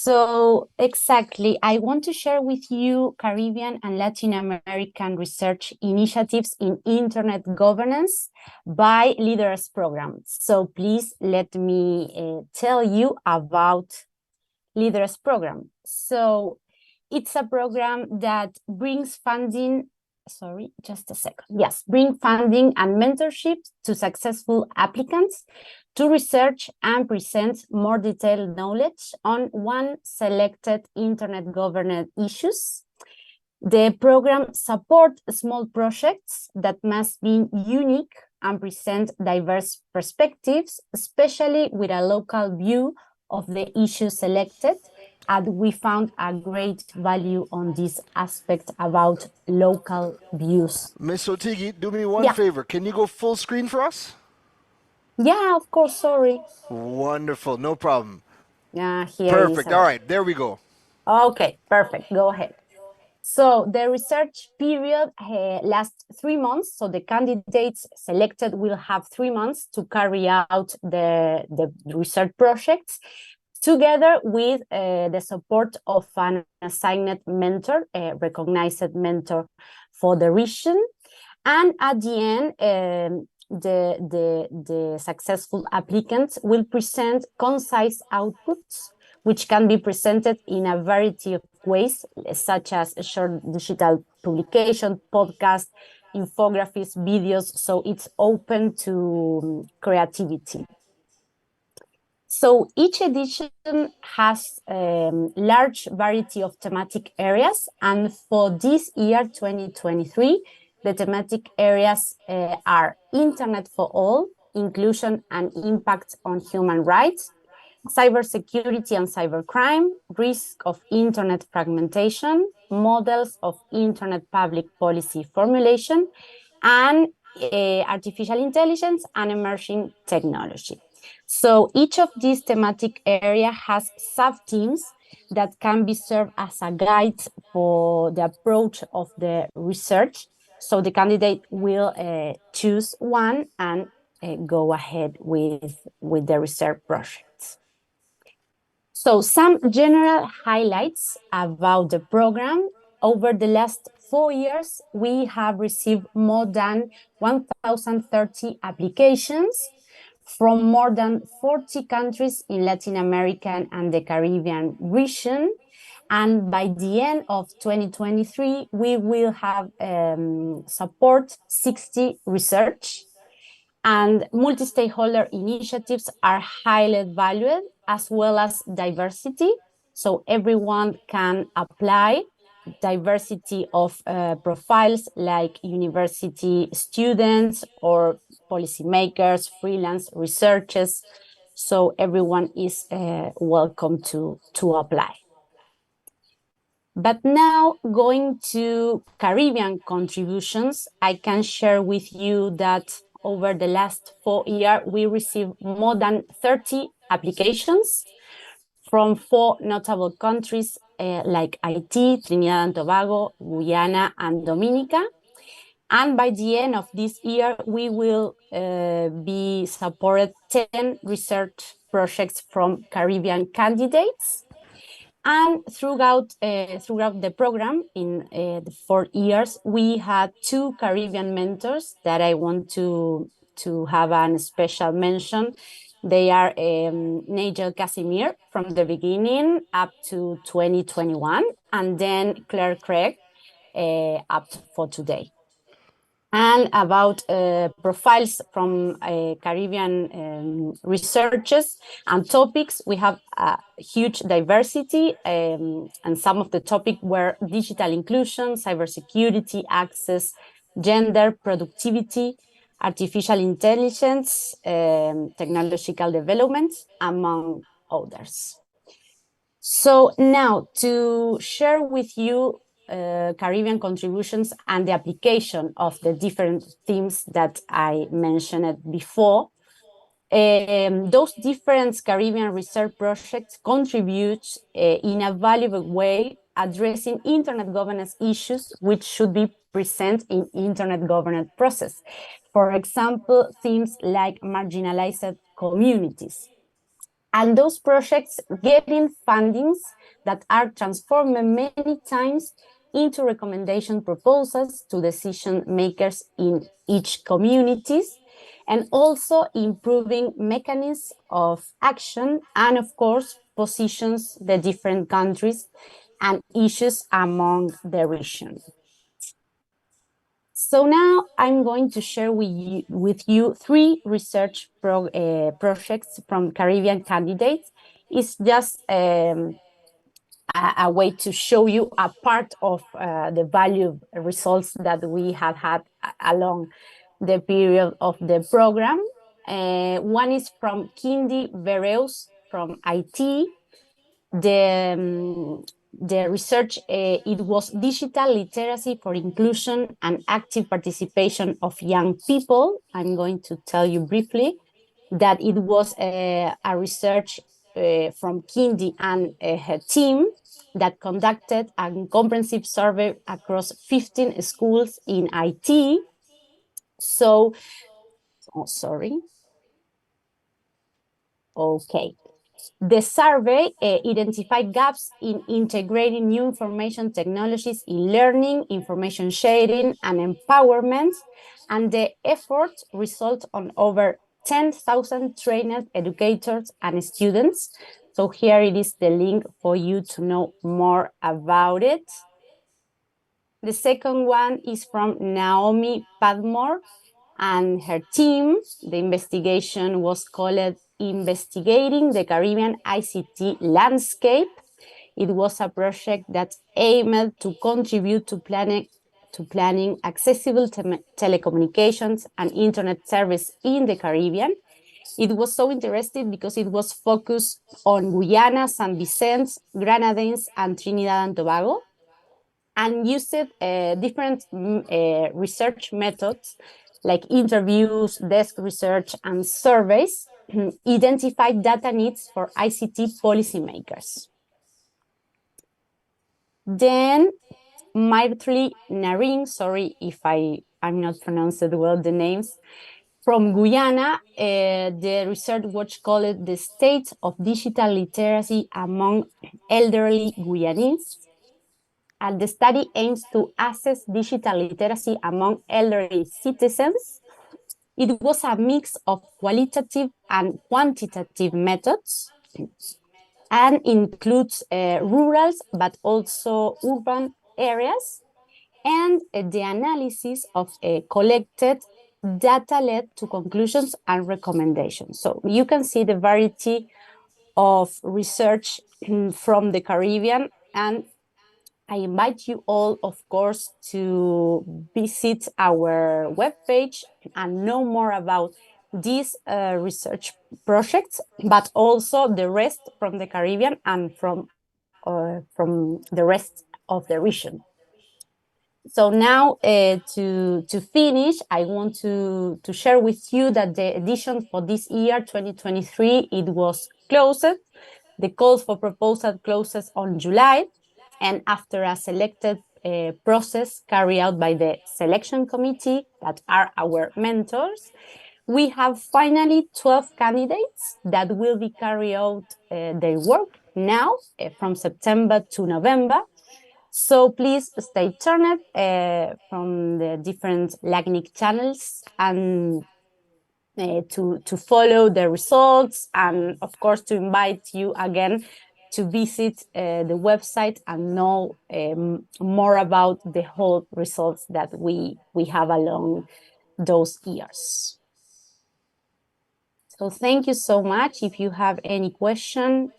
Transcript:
So exactly, I want to share with you Caribbean and Latin American research initiatives in internet governance by Lideres program. So please let me tell you about Lideres program. So it's a program that brings funding, sorry, just a second. Yes, bring funding and mentorship to successful applicants to research and present more detailed knowledge on one selected internet governance issues. The program supports small projects that must be unique and present diverse perspectives, especially with a local view of the issue selected. And we found a great value on this aspect about local views. Miss Oteguy, do me one favor. Can you go full screen for us? Yeah, of course, sorry. Wonderful, no problem. Yeah, here it is. Perfect, all right, there we go. Okay, perfect, go ahead. So the research period lasts 3 months. So the candidates selected will have 3 months to carry out the research projects together with the support of an assigned mentor, a recognized mentor for the region. And at the end, the successful applicants will present concise outputs, which can be presented in a variety of ways, such as a short digital publication, podcast, infographics, videos. So it's open to creativity. So each edition has large variety of thematic areas. And for this year, 2023, the thematic areas are Internet for All, Inclusion and Impact on Human Rights, Cybersecurity and Cybercrime, Risk of Internet Fragmentation, Models of Internet Public Policy Formulation, and Artificial Intelligence and Emerging Technology. So each of these thematic areas has sub-themes that can be served as a guide for the approach of the research. So the candidate will choose one and go ahead with the research projects. So some general highlights about the program. Over the last 4 years, we have received more than 1,030 applications from more than 40 countries in Latin America and the Caribbean region. And by the end of 2023, we will have support 60 research, and multi-stakeholder initiatives are highly valued, as well as diversity. So everyone can apply. Diversity of profiles like university students or policymakers, freelance researchers. So everyone is welcome to apply. But now, going to Caribbean contributions, I can share with you that over the last 4 years, we received more than 30 applications from 4 notable countries like Haiti, Trinidad and Tobago, Guyana, and Dominica. And by the end of this year, we will be supported 10 research projects from Caribbean candidates. And throughout the program, in the 4 years, we had 2 Caribbean mentors that I want to have a special mention. They are Nigel Casimir from the beginning up to 2021, and then Claire Craig up for today. And about profiles from Caribbean researchers and topics, we have a huge diversity, and some of the topics were digital inclusion, cybersecurity, access, gender, productivity, artificial intelligence, technological development, among others. So now, to share with you Caribbean contributions and the application of the different themes that I mentioned before. Those different Caribbean research projects contribute in a valuable way addressing internet governance issues which should be present in internet governance process. For example, themes like marginalized communities, And those projects getting fundings that are transformed many times into recommendation proposals to decision makers in each communities, and also improving mechanisms of action, and of course positions the different countries and issues among the region. So now I'm going to share with you 3 research projects from Caribbean candidates. It's just a way to show you a part of the value results that we have had along the period of the program. One is from Kindy Vereus from IT. The research, it was digital literacy for inclusion and active participation of young people. I'm going to tell you briefly that it was a research from Kindy and her team that conducted a comprehensive survey across 15 schools in IT. So, sorry. Okay. The survey identified gaps in integrating new information technologies in learning, information sharing, and empowerment, and the effort resulted on over 10,000 trained educators and students. So here it is the link for you to know more about it. The second one is from Naomi Padmore and her team. The investigation was called Investigating the Caribbean ICT Landscape. It was a project that aimed to contribute to planning accessible telecommunications and internet service in the Caribbean. It was so interesting because it was focused on Guyana, San Vicente, Grenadines, and Trinidad and Tobago, and used different research methods like interviews, desk research, and surveys, identify data needs for ICT policymakers. Then Maitri Naring, sorry if I'm not pronouncing well the names, from Guyana, the research was called The State of Digital Literacy Among Elderly Guyanese. And the study aims to assess digital literacy among elderly citizens. It was a mix of qualitative and quantitative methods and includes rural but also urban areas, and the analysis of collected data led to conclusions and recommendations. So you can see the variety of research from the Caribbean, and I invite you all, of course, to visit our webpage and know more about these research projects, but also the rest from the Caribbean and from the rest of the region. So now, to finish, I want to share with you that the edition for this year, 2023, it was closed. The calls for proposal closes on July, and after a selected process carried out by the selection committee, that are our mentors, we have finally 12 candidates that will be carrying out their work now from September to November. So please stay tuned from the different LACNIC channels and to follow the results, and of course to invite you again to visit the website and know more about the whole results that we have along those years. So thank you so much. If you have any question,